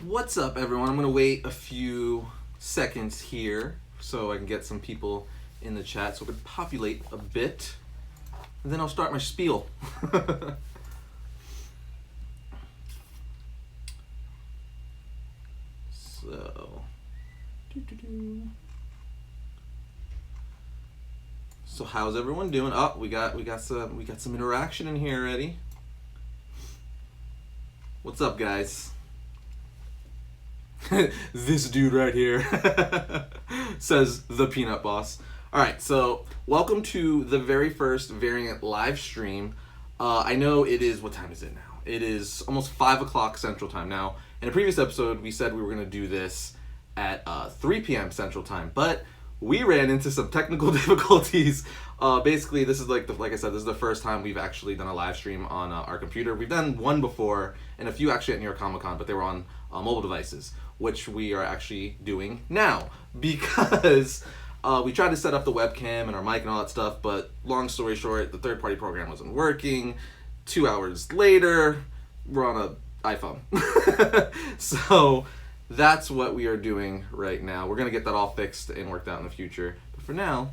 What's up, everyone? I'm going to wait a few seconds here so I can get some people in the chat so we can populate a bit. And then I'll start my spiel. So how's everyone doing? Oh, we got some interaction in here already. What's up, guys? This dude right here says the Peanut Boss. Alright, so welcome to the very first Variant live stream. I know it is, what time is it now? It is almost 5 o'clock Central Time. Now, in a previous episode, we said we were going to do this at 3 p.m. Central Time, but we ran into some technical difficulties. Basically, this is like I said, this is the first time we've actually done a live stream on our computer. We've done one before, and a few actually at New York Comic Con, but they were on mobile devices, which we are actually doing now because we tried to set up the webcam and our mic and all that stuff, but long story short, the third-party program wasn't working. 2 hours later, we're on an iPhone. So that's what we are doing right now. We're gonna get that all fixed and worked out in the future. But for now,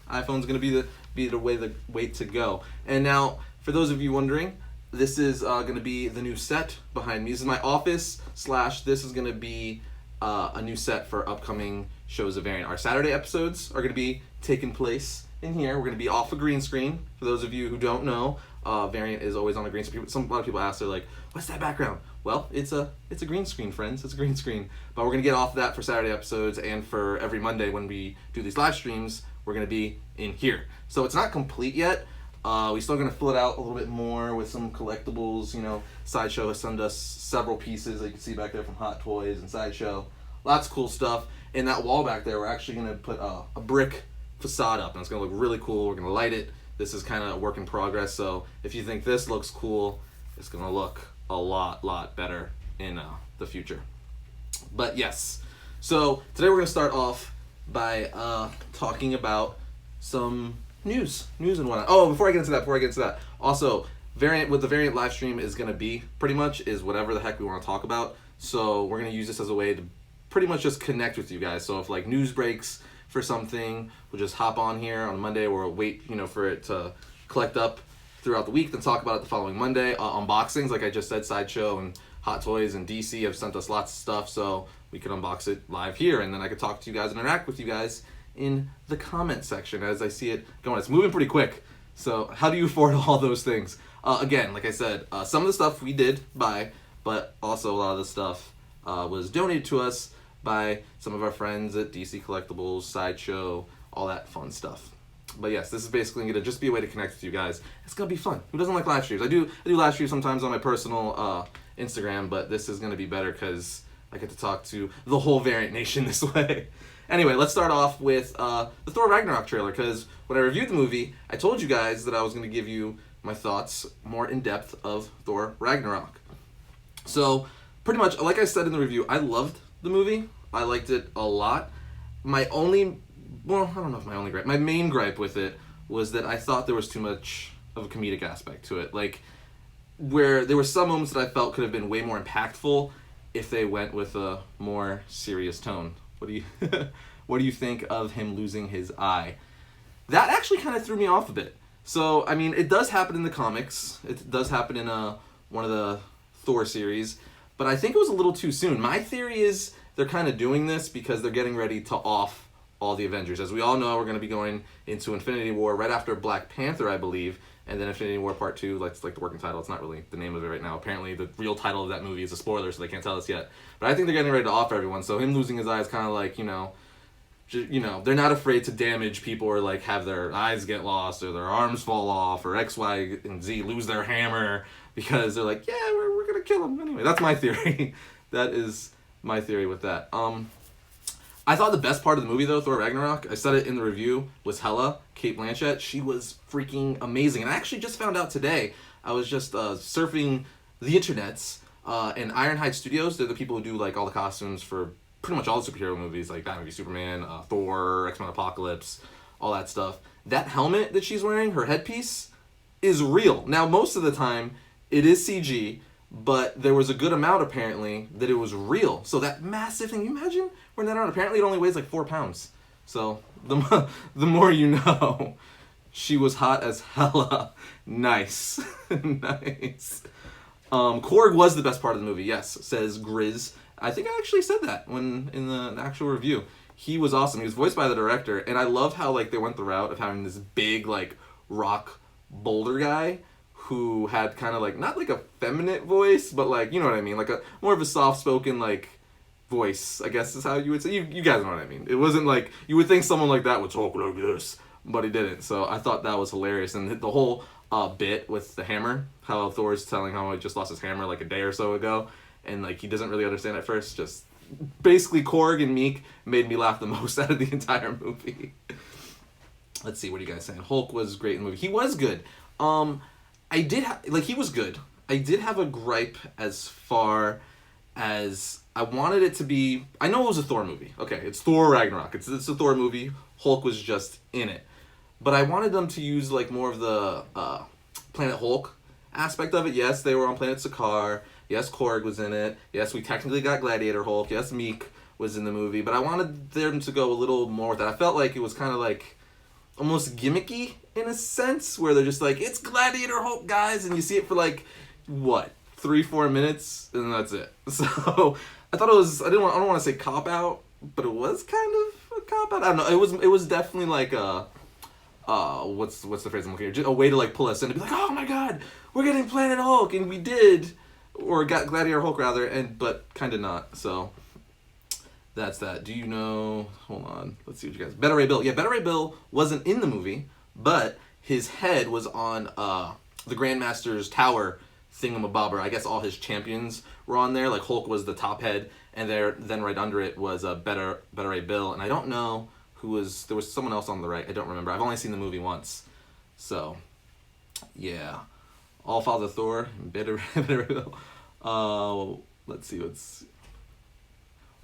iPhone's gonna be the way to go. And now, for those of you wondering, this is gonna be the new set behind me. This is my office / this is gonna be a new set for upcoming shows of Variant. Our Saturday episodes are gonna be taking place in here. We're gonna be off a green screen. For those of you who don't know, Variant is always on a green screen. A lot of people ask, they're like, "What's that background?" Well, it's a green screen, friends. It's a green screen. But we're gonna get off of that for Saturday episodes, and for every Monday when we do these live streams, we're gonna be in here. So it's not complete yet. We're still gonna fill it out a little bit more with some collectibles. You know, Sideshow has sent us several pieces that you can see back there from Hot Toys and Sideshow. Lots of cool stuff. In that wall back there, we're actually gonna put a brick facade up, and it's gonna look really cool. We're gonna light it. This is kind of a work in progress, so if you think this looks cool, it's gonna look a lot better in the future. But yes, so today we're gonna start off by talking about some news and whatnot. Oh, before I get into that, also Variant, what the Variant live stream is gonna be pretty much is whatever the heck we want to talk about. So we're gonna use this as a way to pretty much just connect with you guys. So if like news breaks for something, we'll just hop on here on Monday, or we'll wait, for it to collect up throughout the week, then talk about it the following Monday. Unboxings, like I just said, Sideshow and Hot Toys and DC have sent us lots of stuff, so we could unbox it live here, and then I could talk to you guys and interact with you guys in the comment section as I see it going. It's moving pretty quick, so how do you afford all those things? Again, like I said, some of the stuff we did buy, but also a lot of the stuff was donated to us by some of our friends at DC Collectibles, Sideshow, all that fun stuff. But yes, this is basically going to just be a way to connect with you guys. It's going to be fun. Who doesn't like live streams? I do live streams sometimes on my personal Instagram, but this is going to be better because I get to talk to the whole Variant Nation this way. Anyway, let's start off with the Thor Ragnarok trailer, because when I reviewed the movie, I told you guys that I was going to give you my thoughts more in depth of Thor Ragnarok. So, pretty much, like I said in the review, I loved the movie. I liked it a lot. My main gripe with it was that I thought there was too much of a comedic aspect to it. Like, where there were some moments that I felt could have been way more impactful if they went with a more serious tone. What do you think of him losing his eye? That actually kind of threw me off a bit. So, I mean, it does happen in the comics. It does happen in one of the Thor series, but I think it was a little too soon. My theory is they're kind of doing this because they're getting ready to off all the Avengers. As we all know, we're going to be going into Infinity War right after Black Panther, I believe, and then Infinity War Part 2, like the working title. It's not really the name of it right now. Apparently, the real title of that movie is a spoiler, so they can't tell us yet. But I think they're getting ready to off everyone, so him losing his eye is kind of like, they're not afraid to damage people or like have their eyes get lost or their arms fall off or X, Y, and Z lose their hammer because they're like, yeah, we're going to kill him. Anyway, that's my theory. That is my theory with that. I thought the best part of the movie, though, Thor Ragnarok, I said it in the review, was Hela, Kate Blanchett. She was freaking amazing. And I actually just found out today, I was just surfing the internets, and Ironhide Studios, they're the people who do like all the costumes for pretty much all the superhero movies, like Batman v Superman, Thor, X-Men Apocalypse, all that stuff. That helmet that she's wearing, her headpiece, is real. Now, most of the time, it is CG, but there was a good amount apparently that it was real. So that massive thing, you imagine wearing that around? Apparently it only weighs like 4 pounds. So the more you know. She was hot as hella. Nice. Nice. Korg was the best part of the movie, yes, says Grizz. I think I actually said that when in the actual review. He was awesome. He was voiced by the director, and I love how like they went the route of having this big like rock boulder guy who had kind of like not like a feminine voice, but like, you know what I mean, like a more of a soft spoken like voice, I guess is how you would say. You guys know what I mean. It wasn't like you would think someone like that would talk like this, but he didn't. So I thought that was hilarious, and the whole bit with the hammer, how Thor's telling how he just lost his hammer like a day or so ago, and like he doesn't really understand at first. Just basically Korg and Meek made me laugh the most out of the entire movie. Let's see, what are you guys saying? Hulk was great in the movie. He was good. He was good. I did have a gripe as far as I wanted it to be. I know it was a Thor movie. Okay, it's Thor Ragnarok. It's a Thor movie. Hulk was just in it. But I wanted them to use like more of the Planet Hulk aspect of it. Yes, they were on Planet Sakaar. Yes, Korg was in it. Yes, we technically got Gladiator Hulk. Yes, Meek was in the movie. But I wanted them to go a little more with that. I felt like it was kind of like almost gimmicky in a sense, where they're just like, it's Gladiator Hulk, guys, and you see it for like, what, 3-4 minutes, and that's it. So I thought it was, I don't want to say cop out, but it was kind of a cop out. I don't know. It was definitely like a what's the phrase I'm looking for? Just a way to like pull us in to be like, oh my god, we're getting Planet Hulk, and we did, or got Gladiator Hulk rather, but kind of not. So that's that. Do you know? Hold on. Let's see what you guys. Beta Ray Bill. Yeah, Beta Ray Bill wasn't in the movie, but his head was on the Grandmaster's tower thingamabobber. I guess all his champions were on there. Like Hulk was the top head, and then right under it was Beta Ray Bill. And I don't know who was. There was someone else on the right. I don't remember. I've only seen the movie once. So, yeah. All Father Thor, Beta Ray Bill. Let's see what's.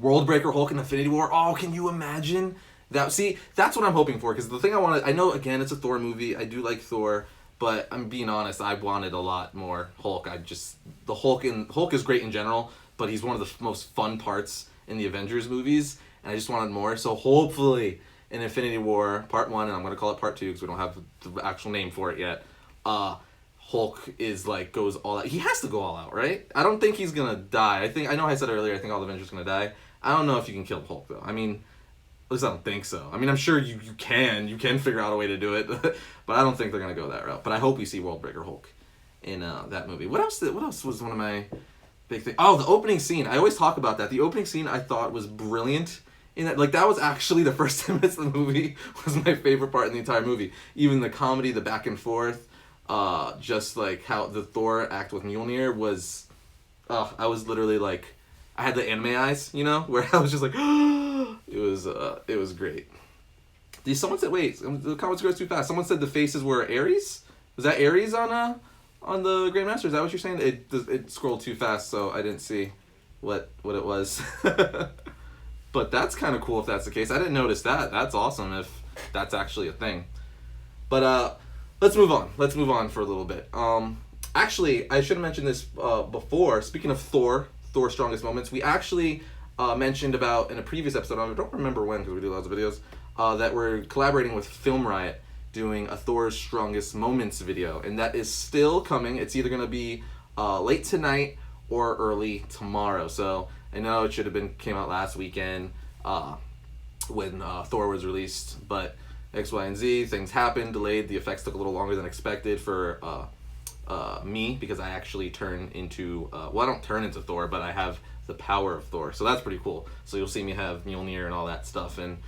Worldbreaker Hulk in Infinity War. Oh, can you imagine that? See, that's what I'm hoping for, because the thing I know, again, it's a Thor movie. I do like Thor, but I'm being honest, I wanted a lot more Hulk. Hulk is great in general, but he's one of the most fun parts in the Avengers movies, and I just wanted more. So hopefully in Infinity War Part 1, and I'm going to call it Part 2 because we don't have the actual name for it yet, Hulk is like, goes all out. He has to go all out, right? I don't think he's going to die. I know I said earlier, I think all the Avengers are going to die. I don't know if you can kill Hulk, though. I mean, at least I don't think so. I mean, I'm sure you can figure out a way to do it, but I don't think they're going to go that route. But I hope we see Worldbreaker Hulk in that movie. What else was one of my big things? Oh, the opening scene. I always talk about that. The opening scene I thought was brilliant. That was actually the first 10 minutes of the movie was my favorite part in the entire movie. Even the comedy, the back and forth, just like how the Thor act with Mjolnir was, I was literally like, I had the anime eyes, where I was just like, it was great. Someone said, wait, the comments goes too fast. Someone said the faces were Arris? Was that Arris on the Grandmaster? Is that what you're saying? It scrolled too fast, so I didn't see what it was. But that's kind of cool if that's the case. I didn't notice that. That's awesome if that's actually a thing. But let's move on. Let's move on for a little bit. Actually, I should have mentioned this before. Speaking of Thor's strongest moments, we actually mentioned about in a previous episode, I don't remember when because we do lots of videos, that we're collaborating with Film Riot doing a Thor's strongest moments video, and that is still coming. It's either going to be late tonight or early tomorrow. So I know it should have came out last weekend when Thor was released, but X, Y, and Z, things happened, delayed, the effects took a little longer than expected for me, because I actually turn into, I don't turn into Thor, but I have the power of Thor, so that's pretty cool. So you'll see me have Mjolnir and all that stuff, and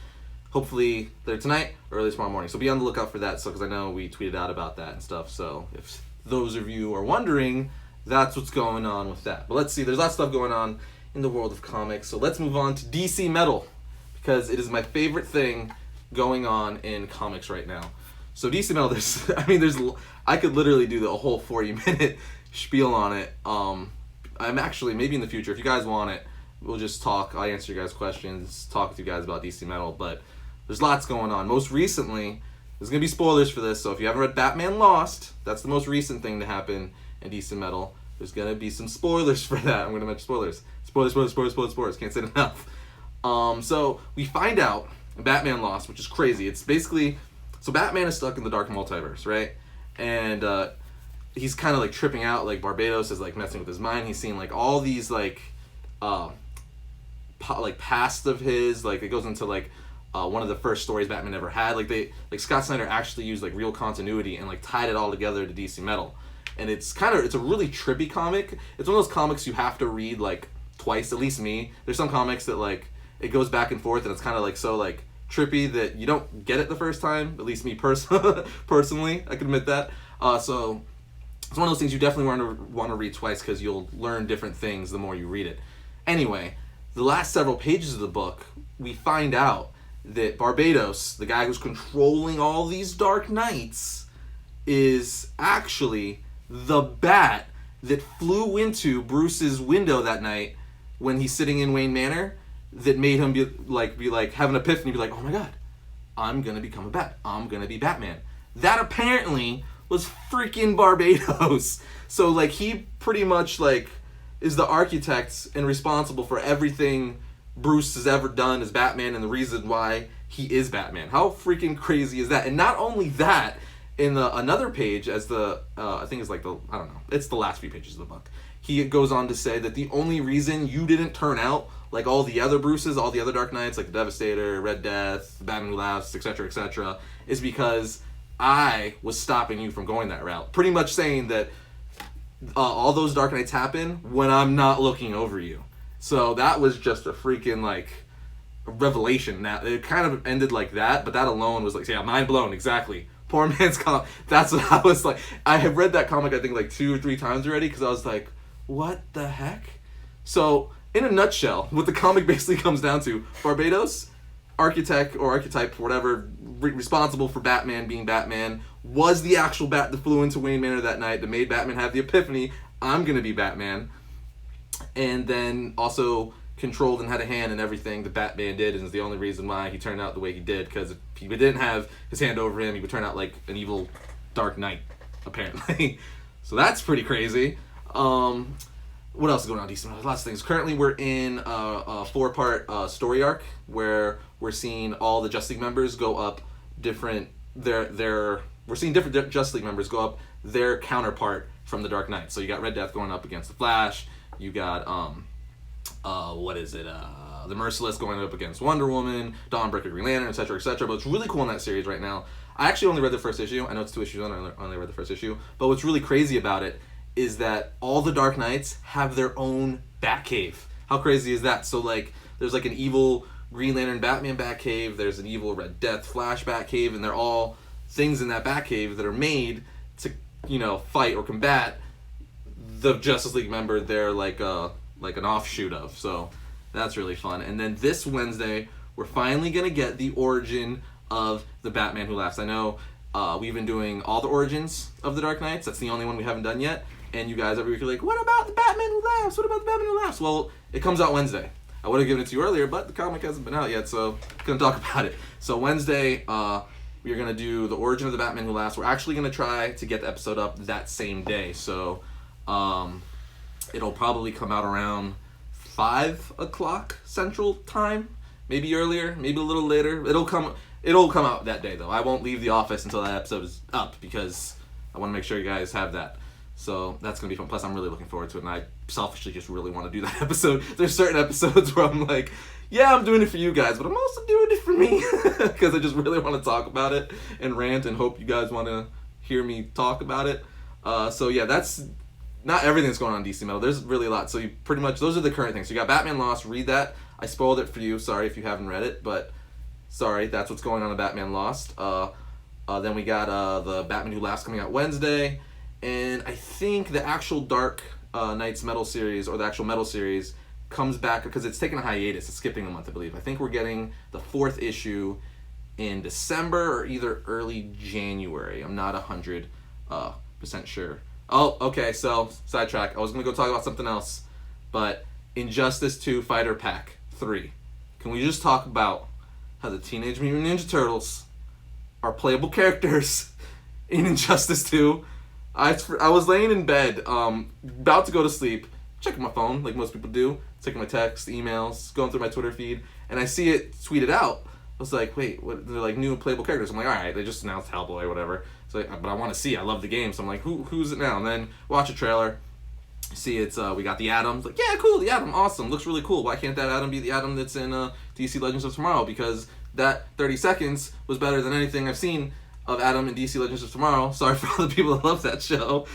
hopefully they're tonight or early tomorrow morning, so be on the lookout for that, so because I know we tweeted out about that and stuff, so if those of you are wondering, that's what's going on with that. But let's see, there's lots of stuff going on in the world of comics, so let's move on to DC Metal, because it is my favorite thing going on in comics right now. So DC Metal, I could literally do a whole 40-minute spiel on it. I'm actually, maybe in the future, if you guys want it, we'll just talk. I'll answer you guys' questions, talk with you guys about DC Metal, but there's lots going on. Most recently, there's going to be spoilers for this, so if you haven't read Batman Lost, that's the most recent thing to happen in DC Metal. there's gonna be some spoilers for that. I'm gonna mention spoilers. Spoilers. Can't say it enough. So we find out Batman lost, which is crazy. It's basically, so Batman is stuck in the dark multiverse, right? And he's kind of like tripping out. Like Barbados is like messing with his mind. He's seeing like all these like past of his. Like it goes into like one of the first stories Batman ever had. Like Scott Snyder actually used like real continuity and like tied it all together to DC Metal. And it's a really trippy comic. It's one of those comics you have to read like twice, at least me. There's some comics that like it goes back and forth and it's kind of like so like trippy that you don't get it the first time, at least me personally, I can admit that. So it's one of those things you definitely want to read twice because you'll learn different things the more you read it. Anyway, the last several pages of the book, we find out that Barbados, the guy who's controlling all these Dark Knights, is actually the bat that flew into Bruce's window that night when he's sitting in Wayne Manor, that made him be like have an epiphany, be like, oh my god, I'm gonna become a bat. I'm gonna be Batman. That apparently was freaking Barbados. So like he pretty much like is the architect and responsible for everything Bruce has ever done as Batman and the reason why he is Batman. How freaking crazy is that? And not only that, in another page, as the I think it's like it's the last few pages of the book, he goes on to say that the only reason you didn't turn out like all the other Bruces, all the other Dark Knights, like the Devastator, Red Death, Batman Who Laughs, etc., is because I was stopping you from going that route. Pretty much saying that all those Dark Knights happen when I'm not looking over you. So that was just a freaking like revelation. Now it kind of ended like that, but that alone was like, yeah, mind blown. Exactly. Poor man's comic. That's what I was like. I have read that comic I think like 2 or 3 times already because I was like, what the heck? So in a nutshell, what the comic basically comes down to: Barbados, architect or archetype, whatever, responsible for Batman being Batman, was the actual bat that flew into Wayne Manor that night that made Batman have the epiphany, I'm gonna be Batman. And then also controlled and had a hand in everything that Batman did, and is the only reason why he turned out the way he did, because if he didn't have his hand over him, he would turn out like an evil Dark Knight, apparently. So that's pretty crazy. What else is going on, DC? Lots of things. Currently we're in a 4-part story arc where we're seeing all the Justice League members go up different we're seeing different Justice League members go up their counterpart from the Dark Knight. So you got Red Death going up against the Flash. You got the Merciless going up against Wonder Woman, Dawnbreaker, Green Lantern, etc., But it's really cool in that series right now. I actually only read the first issue. I know it's 2 issues on. I only read the first issue. But what's really crazy about it is that all the Dark Knights have their own Batcave. How crazy is that? So like, there's like an evil Green Lantern, Batman Batcave. There's an evil Red Death, Flash Batcave, and they're all things in that Batcave that are made to, fight or combat the Justice League member they're like an offshoot of. So that's really fun. And then this Wednesday, we're finally gonna get the origin of the Batman Who Laughs. I know we've been doing all the origins of the Dark Knights. That's the only one we haven't done yet. And you guys every week are like, what about the Batman Who Laughs? What about the Batman Who Laughs? Well, it comes out Wednesday. I would have given it to you earlier, but the comic hasn't been out yet, so couldn't talk about it. So Wednesday, we're gonna do the origin of the Batman Who Laughs. We're actually gonna try to get the episode up that same day. So it'll probably come out around 5 o'clock Central Time, maybe earlier, maybe a little later. It'll come out that day though. I won't leave the office until that episode is up because I want to make sure you guys have that. So that's gonna be fun. Plus, I'm really looking forward to it, and I selfishly just really want to do that episode. There's certain episodes where I'm like, yeah, I'm doing it for you guys, but I'm also doing it for me because I just really want to talk about it and rant and hope you guys want to hear me talk about it. So yeah, that's not everything that's going on in DC Metal. There's really a lot. So you pretty much, those are the current things. So you got Batman Lost. Read that. I spoiled it for you. Sorry if you haven't read it, but sorry, that's what's going on in Batman Lost. Then we got the Batman Who Laughs coming out Wednesday. And I think the actual Dark Knights Metal series, or the actual Metal series, comes back because it's taking a hiatus. It's skipping a month, I believe. I think we're getting the 4th issue in December or either early January. I'm not 100% sure. Oh, okay, so sidetrack. I was going to go talk about something else, but Injustice 2 Fighter Pack 3. Can we just talk about how the Teenage Mutant Ninja Turtles are playable characters in Injustice 2? I was laying in bed, about to go to sleep, checking my phone like most people do, checking my texts, emails, going through my Twitter feed, and I see it tweeted out. I was like, wait, what? They're like new playable characters. I'm like, all right, they just announced Hellboy, whatever. So, like, but I want to see. I love the game, so I'm like, who's it now? And then watch a trailer. See, it's we got the Atom. It's like, yeah, cool, the Atom, awesome, looks really cool. Why can't that Atom be the Atom that's in DC Legends of Tomorrow? Because that 30 seconds was better than anything I've seen of Atom in DC Legends of Tomorrow. Sorry for all the people that love that show.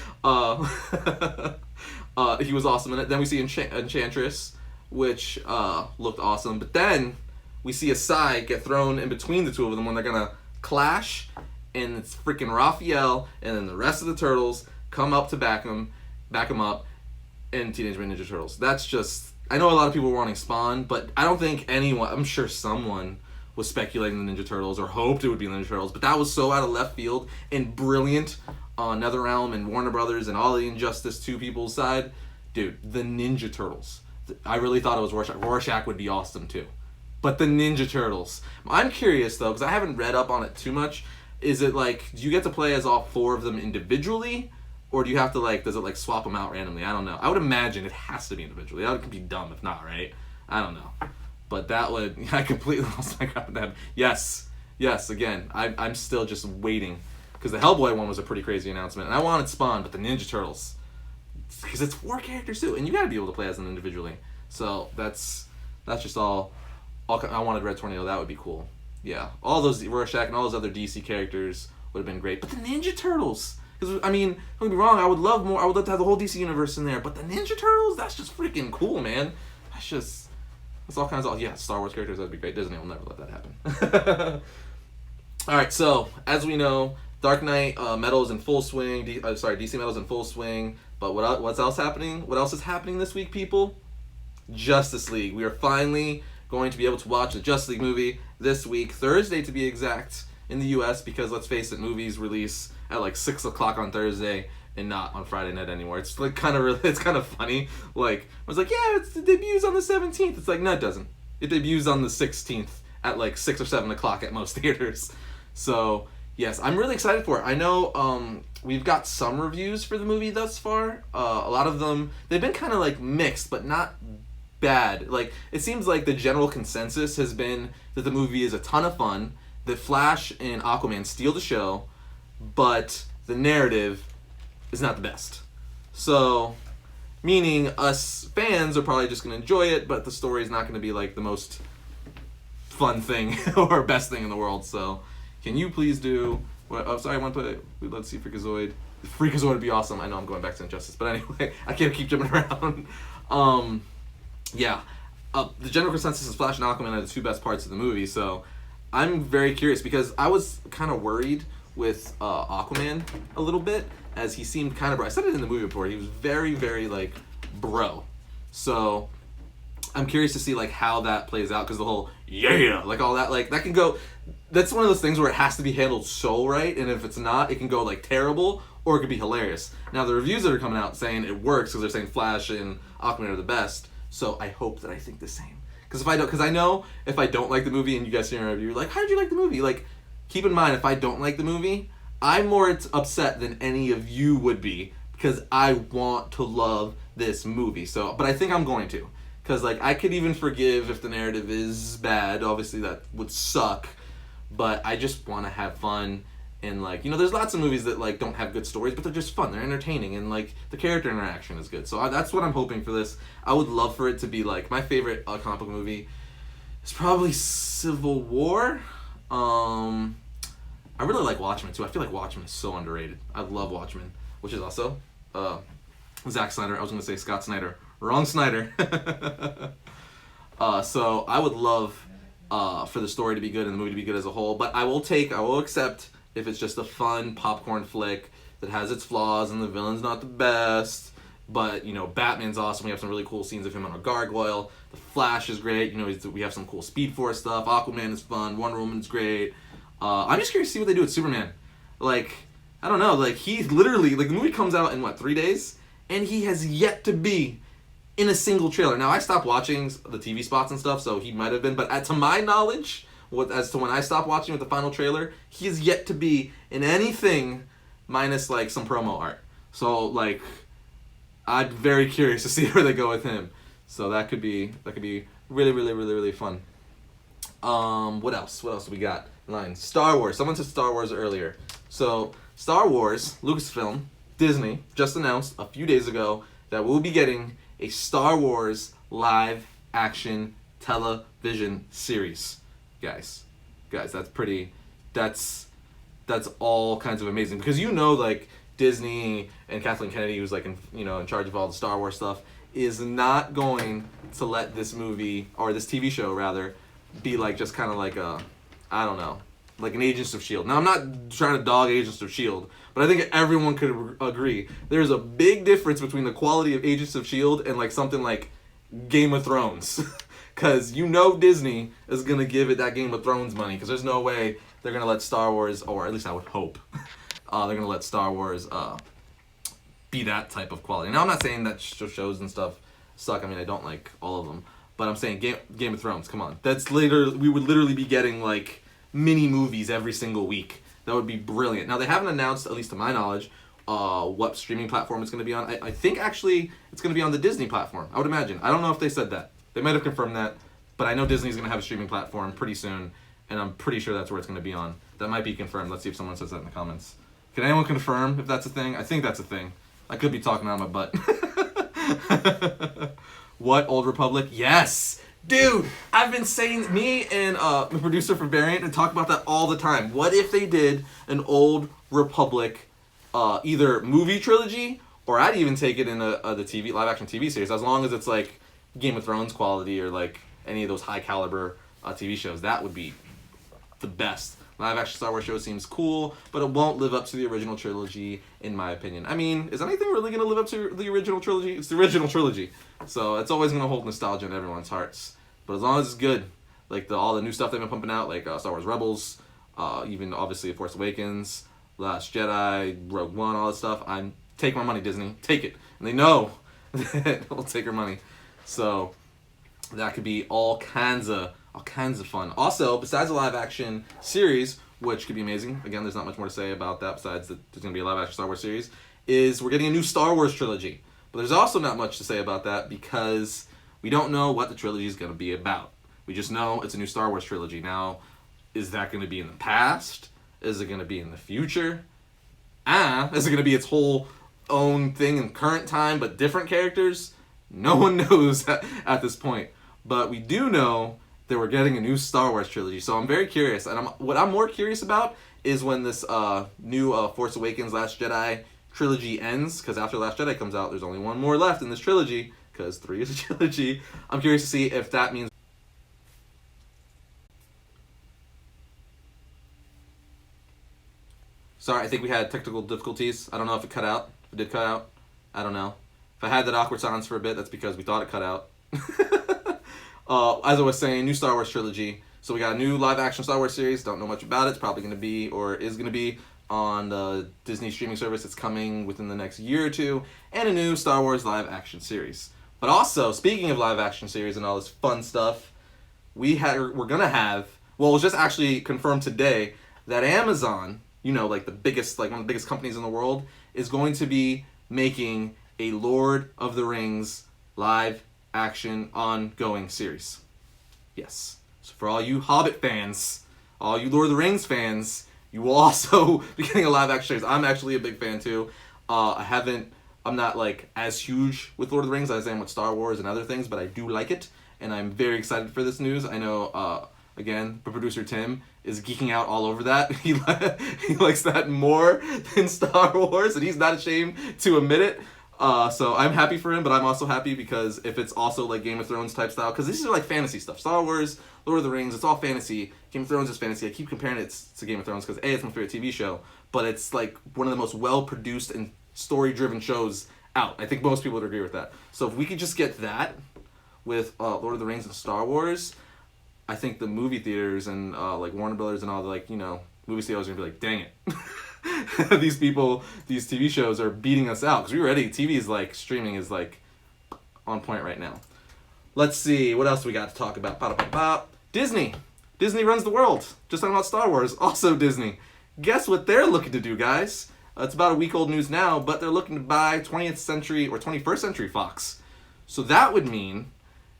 He was awesome in it. Then we see Enchantress, which looked awesome. But then we see a Psy get thrown in between the two of them when they're gonna clash, and it's freaking Raphael, and then the rest of the Turtles come up to back him up, and Teenage Mutant Ninja Turtles. That's just, I know a lot of people were wanting Spawn, but I don't think anyone, I'm sure someone was speculating the Ninja Turtles or hoped it would be the Ninja Turtles, but that was so out of left field and brilliant on NetherRealm and Warner Brothers and all the Injustice 2 people's side. Dude, the Ninja Turtles. I really thought it was Rorschach. Rorschach would be awesome too. But the Ninja Turtles. I'm curious though, because I haven't read up on it too much. Is it like, do you get to play as all 4 of them individually? Or do you have to, like, does it, like, swap them out randomly? I don't know. I would imagine it has to be individually. That would be dumb if not, right? I don't know. But that would, I completely lost my goddamn. Yes, again, I'm still just waiting. Because the Hellboy one was a pretty crazy announcement. And I wanted Spawn, but the Ninja Turtles. Because it's 4 characters too. And you gotta be able to play as them individually. So that's just all I wanted Red Tornado. That would be cool. Yeah. All those, Rorschach and all those other DC characters would have been great. But the Ninja Turtles. Because, I mean, don't get me wrong, I would love more. I would love to have the whole DC universe in there. But the Ninja Turtles, that's just freaking cool, man. That's all kinds of, yeah, Star Wars characters, that'd be great. Disney will never let that happen. Alright, so, as we know, Dark Knight Metal is in full swing. DC Metal is in full swing. But what's else happening? What else is happening this week, people? Justice League. We are finally going to be able to watch the Justice League movie this week. Thursday, to be exact, in the U.S. Because, let's face it, movies release at like 6 o'clock on Thursday and not on Friday night anymore. It's like it's kind of funny. Like, I was like, yeah, it debuts on the 17th. It's like, no, it doesn't. It debuts on the 16th at like 6 or 7 o'clock at most theaters. So, yes, I'm really excited for it. I know we've got some reviews for the movie thus far. A lot of them, they've been kind of like mixed, but not bad. Like, it seems like the general consensus has been that the movie is a ton of fun, that Flash and Aquaman steal the show, but the narrative is not the best. So, meaning us fans are probably just going to enjoy it, but the story is not going to be like the most fun thing or best thing in the world. So, can you please do... sorry, I want to put... Let's see Freakazoid. Freakazoid would be awesome. I know I'm going back to Injustice, but anyway, I can't keep jumping around. Yeah. The general consensus is Flash and Aquaman are the 2 best parts of the movie, so I'm very curious because I was kind of worried with Aquaman a little bit, as he seemed kind of bro. I said it in the movie before. He was very, very, like, bro. So I'm curious to see, like, how that plays out, because the whole, yeah, like, all that, like, that can go... That's one of those things where it has to be handled so right, and if it's not, it can go, like, terrible, or it could be hilarious. Now, the reviews that are coming out saying it works, because they're saying Flash and Aquaman are the best, so I hope that I think the same. Because I know if I don't like the movie, and you guys see a review, like, how did you like the movie? Like, keep in mind, if I don't like the movie, I'm more upset than any of you would be, because I want to love this movie. So, but I think I'm going to, because, like, I could even forgive if the narrative is bad. Obviously, that would suck, but I just want to have fun. And, like, you know, there's lots of movies that, like, don't have good stories, but they're just fun. They're entertaining, and, like, the character interaction is good. So that's what I'm hoping for this. I would love for it to be, like, my favorite comic book movie is probably Civil War. I really like Watchmen, too. I feel like Watchmen is so underrated. I love Watchmen, which is also Zack Snyder. I was going to say Scott Snyder. Wrong Snyder. So I would love for the story to be good and the movie to be good as a whole, but I will accept if it's just a fun popcorn flick that has its flaws and the villain's not the best. But, you know, Batman's awesome. We have some really cool scenes of him on a gargoyle. The Flash is great. You know, we have some cool Speed Force stuff. Aquaman is fun. Wonder Woman's great. I'm just curious to see what they do with Superman. Like, I don't know. Like, he's literally... Like, the movie comes out in, 3 days? And he has yet to be in a single trailer. Now, I stopped watching the TV spots and stuff, so he might have been. But to my knowledge, as to when I stopped watching with the final trailer, he is yet to be in anything minus, like, some promo art. So like, I'm very curious to see where they go with him. So that could be really, really, really, really fun. What else? What else do we got? Line. Star Wars. Someone said Star Wars earlier. So Star Wars, Lucasfilm, Disney just announced a few days ago that we'll be getting a Star Wars live action television series. Guys, that's all kinds of amazing, because like Disney and Kathleen Kennedy, who's like in charge of all the Star Wars stuff, is not going to let this movie, or this TV show rather, be like just kind of like a, I don't know, like an Agents of S.H.I.E.L.D. Now, I'm not trying to dog Agents of S.H.I.E.L.D., but I think everyone could agree there's a big difference between the quality of Agents of S.H.I.E.L.D. and like something like Game of Thrones. Because Disney is going to give it that Game of Thrones money, because there's no way they're going to let Star Wars, or at least I would hope, they're going to let Star Wars be that type of quality. Now, I'm not saying that shows and stuff suck. I mean, I don't like all of them. But I'm saying Game of Thrones, come on. We would literally be getting like mini movies every single week. That would be brilliant. Now, they haven't announced, at least to my knowledge, what streaming platform it's going to be on. I think actually it's going to be on the Disney platform, I would imagine. I don't know if they said that. They might have confirmed that, but I know Disney's going to have a streaming platform pretty soon, and I'm pretty sure that's where it's going to be on. That might be confirmed. Let's see if someone says that in the comments. Can anyone confirm if that's a thing? I think that's a thing. I could be talking out of my butt. What, Old Republic? Yes! Dude, I've been saying, me and the producer for Variant, and talk about that all the time. What if they did an Old Republic either movie trilogy, or I'd even take it in the live action TV series, as long as it's like Game of Thrones quality, or like any of those high caliber TV shows. That would be the best. Live action Star Wars show seems cool, but it won't live up to the original trilogy, in my opinion. I mean, is anything really going to live up to the original trilogy? It's the original trilogy, so it's always going to hold nostalgia in everyone's hearts. But as long as it's good, like all the new stuff they've been pumping out, like Star Wars Rebels, even obviously Force Awakens, Last Jedi, Rogue One, all that stuff, take my money, Disney, take it. And they know that we'll take our money. So that could be all kinds of fun. Also, besides the live action series, which could be amazing, again, there's not much more to say about that besides that there's going to be a live action Star Wars series, is we're getting a new Star Wars trilogy. But there's also not much to say about that, because we don't know what the trilogy is going to be about. We just know it's a new Star Wars trilogy. Now, is that going to be in the past? Is it going to be in the future? Is it going to be its whole own thing in current time, but different characters? No one knows at this point. But we do know that we're getting a new Star Wars trilogy, so I'm very curious. And what I'm more curious about is when this new Force Awakens Last Jedi trilogy ends, because after Last Jedi comes out, there's only one more left in this trilogy, because 3 is a trilogy. I'm curious to see if that means... Sorry, I think we had technical difficulties. I don't know if it cut out. If it did cut out, I don't know. If I had that awkward silence for a bit, that's because we thought it cut out. As I was saying, new Star Wars trilogy. So we got a new live-action Star Wars series. Don't know much about it. It's probably going to be, or is going to be, on the Disney streaming service. It's coming within the next year or two. And a new Star Wars live-action series. But also, speaking of live-action series and all this fun stuff, we're going to have... Well, it was just actually confirmed today that Amazon, like one of the biggest companies in the world, is going to be making a Lord of the Rings live-action ongoing series. Yes. So for all you Hobbit fans, all you Lord of the Rings fans, you will also be getting a live-action series. I'm actually a big fan too. I'm not like as huge with Lord of the Rings as I am with Star Wars and other things, but I do like it, and I'm very excited for this news. I know, again, producer Tim is geeking out all over that. He likes that more than Star Wars, and he's not ashamed to admit it. So I'm happy for him, but I'm also happy because if it's also like Game of Thrones type style, because these are like fantasy stuff. Star Wars, Lord of the Rings, it's all fantasy. Game of Thrones is fantasy. I keep comparing it to Game of Thrones because it's my favorite TV show, but it's like one of the most well-produced and story-driven shows out. I think most people would agree with that. So if we could just get that with Lord of the Rings and Star Wars, I think the movie theaters and like Warner Brothers and all the movie studios are gonna be like, dang it. These TV shows are beating us out, because TV is like, streaming is like on point right now. Let's see, what else we got to talk about? Disney runs the world. Just talking about Star Wars, also Disney. Guess what they're looking to do, guys? It's about a week old news now, but they're looking to buy 20th century or 21st century Fox. So that would mean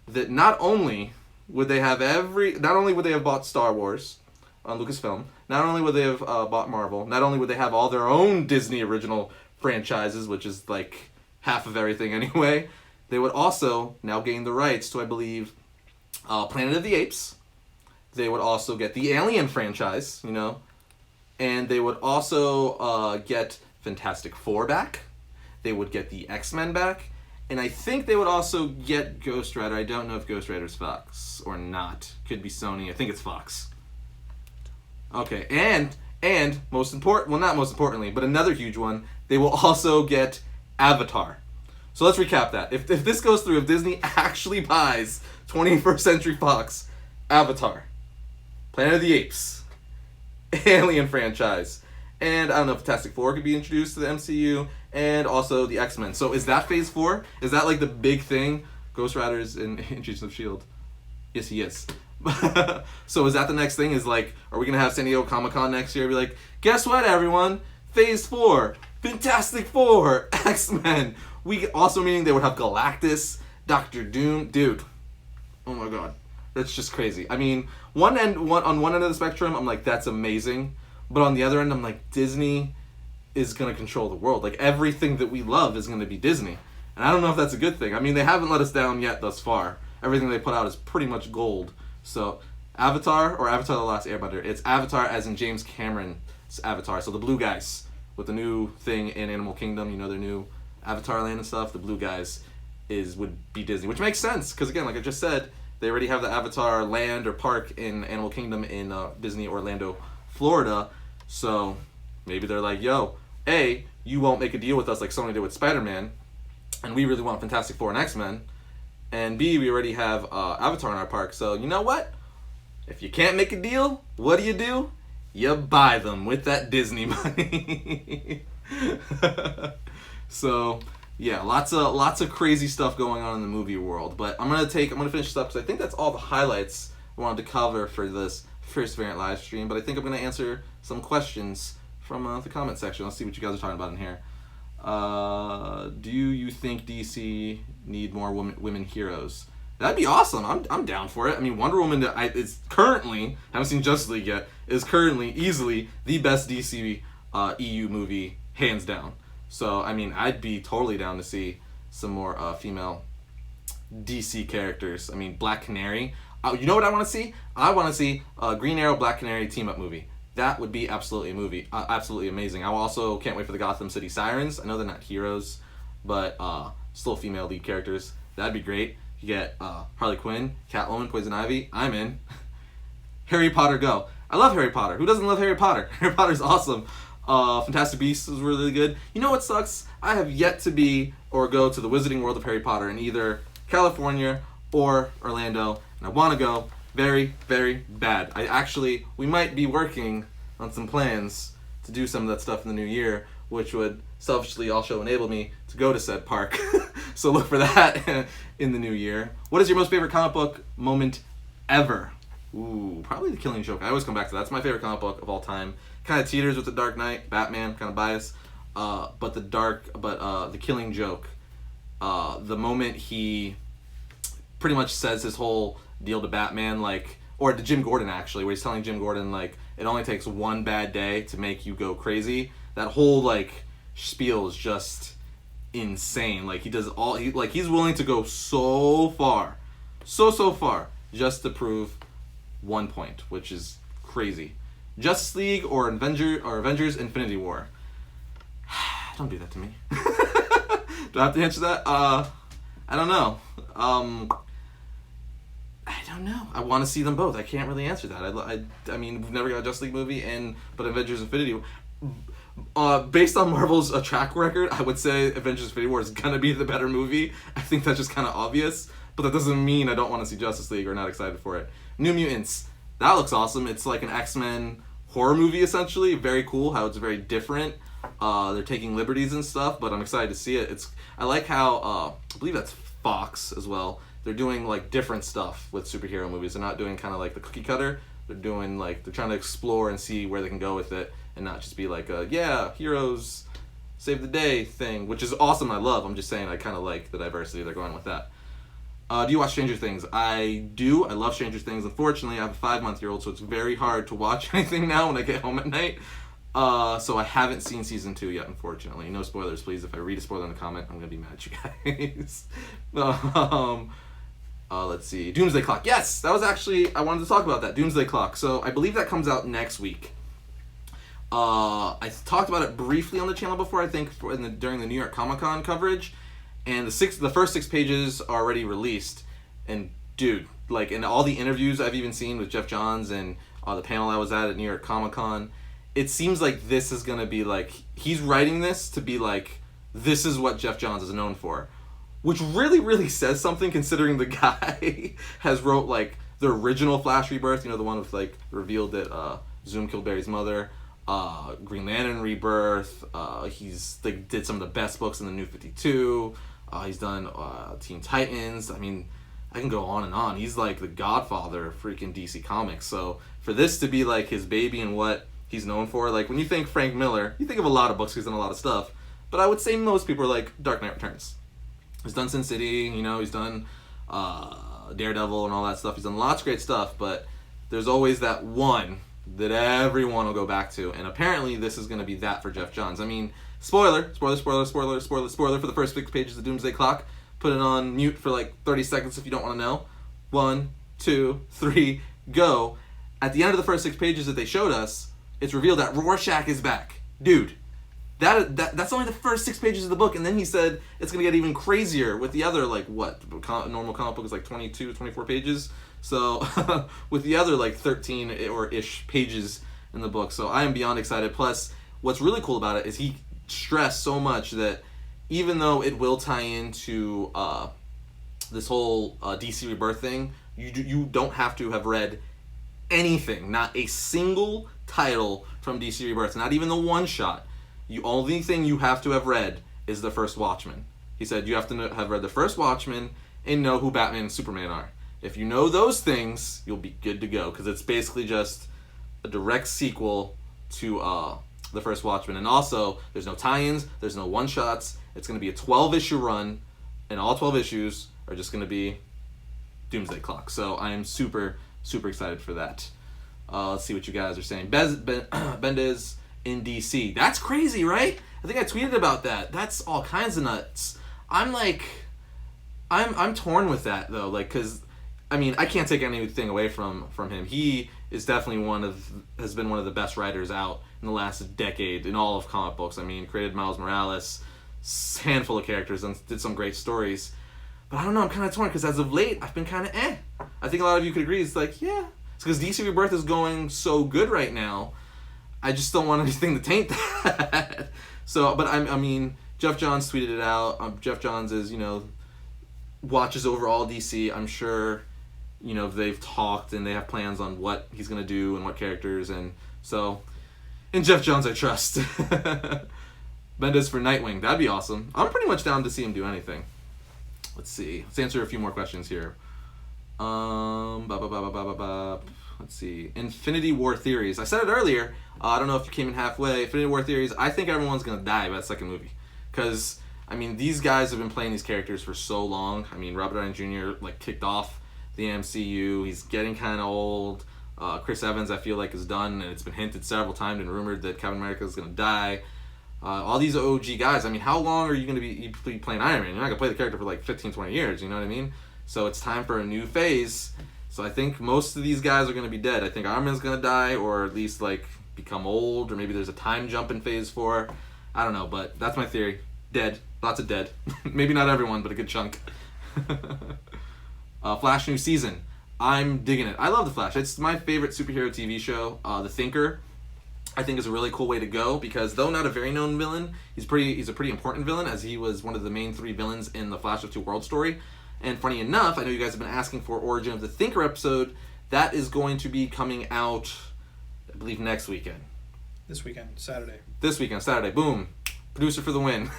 that not only would they have bought Star Wars on Lucasfilm, not only would they have bought Marvel, not only would they have all their own Disney original franchises, which is like half of everything anyway, they would also now gain the rights to, I believe, Planet of the Apes. They would also get the Alien franchise, and they would also get Fantastic Four back. They would get the X-Men back. And I think they would also get Ghost Rider. I don't know if Ghost Rider's Fox or not. Could be Sony. I think it's Fox. Okay, and most important, well, not most importantly, but another huge one, they will also get Avatar. So let's recap that. If this goes through, if Disney actually buys 21st Century Fox, Avatar, Planet of the Apes, Alien franchise, and I don't know, Fantastic Four could be introduced to the MCU, and also the X-Men. So is that Phase 4? Is that like the big thing? Ghost Rider's in Agents of S.H.I.E.L.D. Yes, he is. So is that the next thing? Is like, are we going to have San Diego Comic-Con next year? Be like, guess what, everyone? Phase 4, Fantastic Four, X-Men. We also meaning they would have Galactus, Doctor Doom. Dude, oh my god. That's just crazy. I mean, on one end of the spectrum, I'm like, that's amazing. But on the other end, I'm like, Disney is going to control the world. Like, everything that we love is going to be Disney. And I don't know if that's a good thing. I mean, they haven't let us down yet thus far. Everything they put out is pretty much gold. So, Avatar, or Avatar The Last Airbender, it's Avatar as in James Cameron's Avatar. So the blue guys with the new thing in Animal Kingdom, their new Avatar land and stuff, the blue guys would be Disney. Which makes sense, because again, like I just said, they already have the Avatar land or park in Animal Kingdom in Disney Orlando, Florida. So maybe they're like, yo, A, you won't make a deal with us like Sony did with Spider-Man, and we really want Fantastic Four and X-Men. And B, we already have Avatar in our park. So you know what? If you can't make a deal, what do? You buy them with that Disney money. So yeah, lots of crazy stuff going on in the movie world. But I'm gonna finish this up because I think that's all the highlights I wanted to cover for this first variant live stream. But I think I'm gonna answer some questions from the comment section. Let's see what you guys are talking about in here. Do you think DC need more women heroes? That'd be awesome. I'm down for it. I mean, Wonder Woman is currently, haven't seen Justice League yet, is currently easily the best DC EU movie, hands down. So, I mean, I'd be totally down to see some more female DC characters. I mean, Black Canary. You know what I want to see? I want to see a Green Arrow, Black Canary team-up movie. That would be absolutely amazing. I also can't wait for the Gotham City Sirens. I know they're not heroes, but still female lead characters. That'd be great. You get Harley Quinn, Catwoman, Poison Ivy. I'm in. Harry Potter, go. I love Harry Potter. Who doesn't love Harry Potter? Harry Potter's awesome. Fantastic Beasts is really good. You know what sucks? I have yet to be or go to the Wizarding World of Harry Potter in either California or Orlando, and I want to go very, very bad. We might be working on some plans to do some of that stuff in the new year, which would selfishly also enable me to go to said park. So look for that in the new year. What is your most favorite comic book moment ever? Ooh, probably The Killing Joke. I always come back to that. That's my favorite comic book of all time. Kind of teeters with The Dark Knight, Batman, kind of biased. But The Killing Joke. The moment he pretty much says his whole deal to Batman, or to Jim Gordon actually, where he's telling Jim Gordon, it only takes one bad day to make you go crazy. That whole, spiel is just insane. He does he's willing to go so far, so far, just to prove one point, which is crazy. Justice League or Avengers Infinity War? Don't do that to me. Do I have to answer that? I don't know. I don't know. I want to see them both. I can't really answer that. I mean, we've never got a Justice League movie, but Avengers Infinity War. Based on Marvel's track record, I would say Avengers Infinity War is gonna be the better movie. I think that's just kind of obvious, but that doesn't mean I don't want to see Justice League or not excited for it. New Mutants. That looks awesome. It's like an X-Men horror movie, essentially. Very cool how it's very different. They're taking liberties and stuff, but I'm excited to see it. I like how, I believe that's Fox as well. They're doing, different stuff with superhero movies. They're not doing kind of the cookie cutter. They're doing, they're trying to explore and see where they can go with it. and not just be like a, yeah, heroes save the day thing, which is awesome. I love. I'm just saying I kind of like the diversity they're going with that. Do you watch Stranger Things? I do. I love Stranger Things. Unfortunately, I have a 5-month-old, so it's very hard to watch anything now when I get home at night. So I haven't seen season 2 yet, unfortunately. No spoilers, please. If I read a spoiler in the comment, I'm gonna be mad at you guys. Let's see. Doomsday Clock. Yes, that was actually, I wanted to talk about that. Doomsday Clock. So I believe that comes out next week. I talked about it briefly on the channel before, I think, during the New York Comic-Con coverage, and the first 6 pages are already released, and dude, like, in all the interviews I've even seen with Jeff Johns and the panel I was at New York Comic-Con, it seems like this is going to be, like, he's writing this to be, like, this is what Jeff Johns is known for, which really, really says something, considering the guy has wrote, like, the original Flash Rebirth, you know, the one with, like, revealed that Zoom killed Barry's mother, Green Lantern Rebirth, he's like did some of the best books in the New 52, he's done Teen Titans. I mean, I can go on and on. He's like the godfather of freaking DC Comics. So for this to be like his baby and what he's known for, like when you think Frank Miller, you think of a lot of books, he's done a lot of stuff, but I would say most people are like Dark Knight Returns. He's done Sin City, you know, he's done Daredevil and all that stuff. He's done lots of great stuff, but there's always that one that everyone will go back to, and apparently this is going to be that for Jeff Johns. I mean, spoiler for the first 6 pages of Doomsday Clock. Put it on mute for like 30 seconds if you don't want to know. 1, 2, 3, go. At the end of the first 6 pages that they showed us, it's revealed that Rorschach is back. Dude, that's only the first 6 pages of the book, and then he said it's going to get even crazier with the other, like, normal comic book is like 22, 24 pages. So, with the other, like, 13 or ish pages in the book. So, I am beyond excited. Plus, what's really cool about it is he stressed so much that even though it will tie into this whole DC Rebirth thing, you don't have to have read anything. Not a single title from DC Rebirth. Not even the one-shot. The only thing you have to have read is the first Watchmen. He said you have to have read the first Watchmen and know who Batman and Superman are. If you know those things, you'll be good to go, because it's basically just a direct sequel to the first Watchmen. And also, there's no tie-ins, there's no one-shots. It's going to be a 12-issue run, and all 12 issues are just going to be Doomsday Clock. So I am super, super excited for that. Let's see what you guys are saying. Bendis in DC. That's crazy, right? I think I tweeted about that. That's all kinds of nuts. I'm torn with that, though, like, because I mean, I can't take anything away from him. He is definitely has been one of the best writers out in the last decade in all of comic books. I mean, created Miles Morales, handful of characters, and did some great stories. But I don't know, I'm kind of torn, because as of late, I've been kind of I think a lot of you could agree. It's like, yeah, it's because DC Rebirth is going so good right now. I just don't want anything to taint that. So, but I mean, Jeff Johns tweeted it out. Jeff Johns is, you know, watches over all DC. I'm sure, you know, they've talked and they have plans on what he's going to do and what characters. And so, in Jeff Johns, I trust. Bendis for Nightwing. That'd be awesome. I'm pretty much down to see him do anything. Let's see. Let's answer a few more questions here. Let's see. Infinity War theories. I said it earlier. I don't know if you came in halfway. Infinity War theories. I think everyone's going to die by the second movie. Because, I mean, these guys have been playing these characters for so long. I mean, Robert Downey Jr. like kicked off the MCU. He's getting kind of old. Chris Evans, I feel like, is done, and it's been hinted several times and rumored that Captain America is going to die. All these OG guys, I mean, how long are you going to be playing Iron Man? You're not going to play the character for like 15, 20 years, you know what I mean? So it's time for a new phase. So I think most of these guys are going to be dead. I think Iron Man's going to die, or at least like become old, or maybe there's a time jump in phase 4. I don't know, but that's my theory. Dead. Lots of dead. Maybe not everyone, but a good chunk. Flash new season. I'm digging it. I love The Flash. It's my favorite superhero TV show. The Thinker, I think, is a really cool way to go, because though not a very known villain, he's a pretty important villain, as he was one of the main 3 villains in the Flash of Two Worlds story. And funny enough, I know you guys have been asking for Origin of the Thinker episode. That is going to be coming out, I believe, next weekend. This weekend, Saturday. Boom. Producer for the win.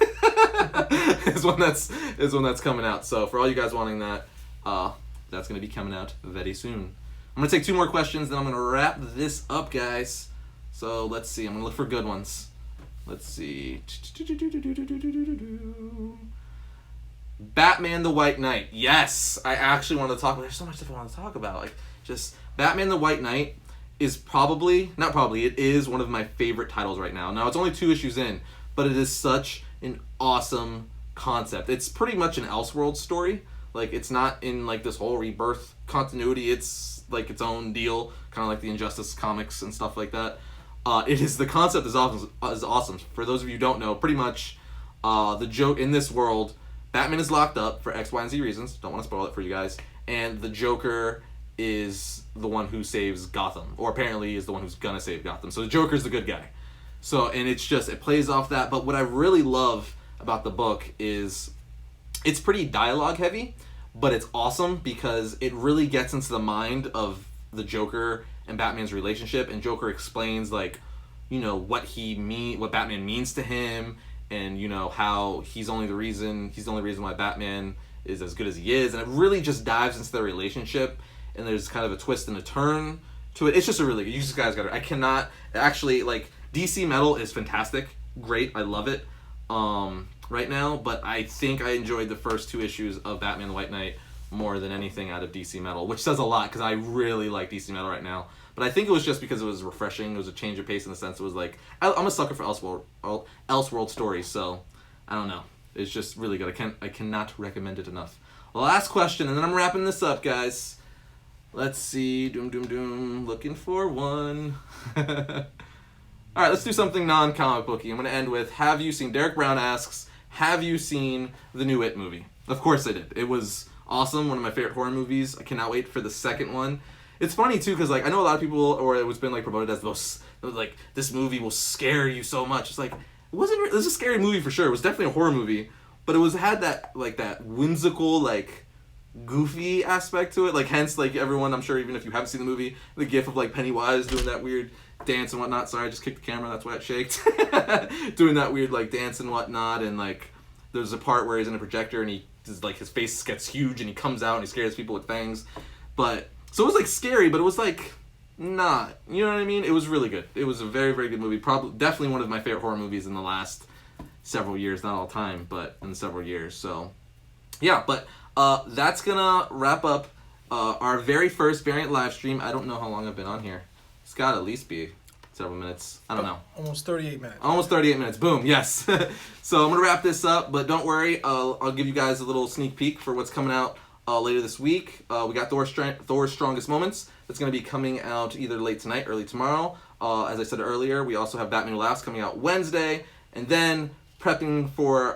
is one that's coming out. So for all you guys wanting that, that's going to be coming out very soon. I'm going to take 2 more questions, then I'm going to wrap this up, guys. So let's see. I'm gonna look for good ones. Let's see. Batman the White Knight. Yes, I actually wanted to talk about. There's so much stuff I want to talk about. Like, just Batman the White Knight is it is one of my favorite titles right now. Now, it's only 2 issues in, but it is such an awesome concept. It's pretty much an Elseworld story. Like, it's not in, like, this whole rebirth continuity. It's, like, its own deal, kind of like the Injustice comics and stuff like that. The concept is awesome. For those of you who don't know, pretty much the joke in this world, Batman is locked up for X, Y, and Z reasons. Don't want to spoil it for you guys. And the Joker is the one who saves Gotham, or apparently is the one who's gonna save Gotham. So the Joker's the good guy. So, and it plays off that. But what I really love about the book is it's pretty dialogue heavy, but it's awesome because it really gets into the mind of the Joker and Batman's relationship, and Joker explains, like, you know, what Batman means to him, and, you know, how he's the only reason why Batman is as good as he is, and it really just dives into their relationship, and there's kind of a twist and a turn to it. It's just a really good, you guys got it. I cannot, actually, like, DC Metal is fantastic, great, I love it, right now, but I think I enjoyed the first 2 issues of Batman the White Knight more than anything out of DC Metal, which says a lot, because I really like DC Metal right now. But I think it was just because it was refreshing. It was a change of pace in the sense it was like, I'm a sucker for Elseworld stories, so I don't know. It's just really good. I cannot recommend it enough. Last question, and then I'm wrapping this up, guys. Let's see. Looking for one. All right, let's do something non-comic booky. I'm going to end with, have you seen, Derek Brown asks, have you seen the new It movie? Of course I did. It was awesome, one of my favorite horror movies. I cannot wait for the second one. It's funny too, because, like, I know a lot of people, or it was been, like, promoted as like, this movie will scare you so much. It's like, it was a scary movie for sure. It was definitely a horror movie, but it had that, like, that whimsical, like, goofy aspect to it. Like, hence, like, everyone, I'm sure, even if you haven't seen the movie, the gif of, like, Pennywise doing that weird dance and whatnot. Sorry, I just kicked the camera, that's why it shaked. Doing that weird, like, dance and whatnot, and, like, there's a part where he's in a projector and his face gets huge and he comes out and he scares people with fangs. But, so it was, like, scary, but it was, like, not. You know what I mean? It was really good. It was a very, very good movie. Definitely one of my favorite horror movies in the last several years. Not all time, but in several years. So, yeah, but that's gonna wrap up our very first variant live stream. I don't know how long I've been on here. It's gotta at least be several minutes. I don't know. Almost 38 minutes. Almost 38 minutes. Boom. Yes. So I'm gonna wrap this up, but don't worry. I'll give you guys a little sneak peek for what's coming out later this week. We got Thor's Strongest Moments. That's gonna be coming out either late tonight, early tomorrow. As I said earlier, we also have Batman Who Laughs coming out Wednesday, and then prepping for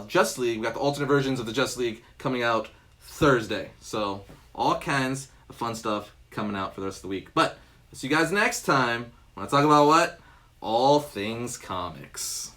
Justice League. We got the alternate versions of the Justice League coming out Thursday. So all kinds of fun stuff coming out for the rest of the week. But I'll see you guys next time when I talk about what? All things comics.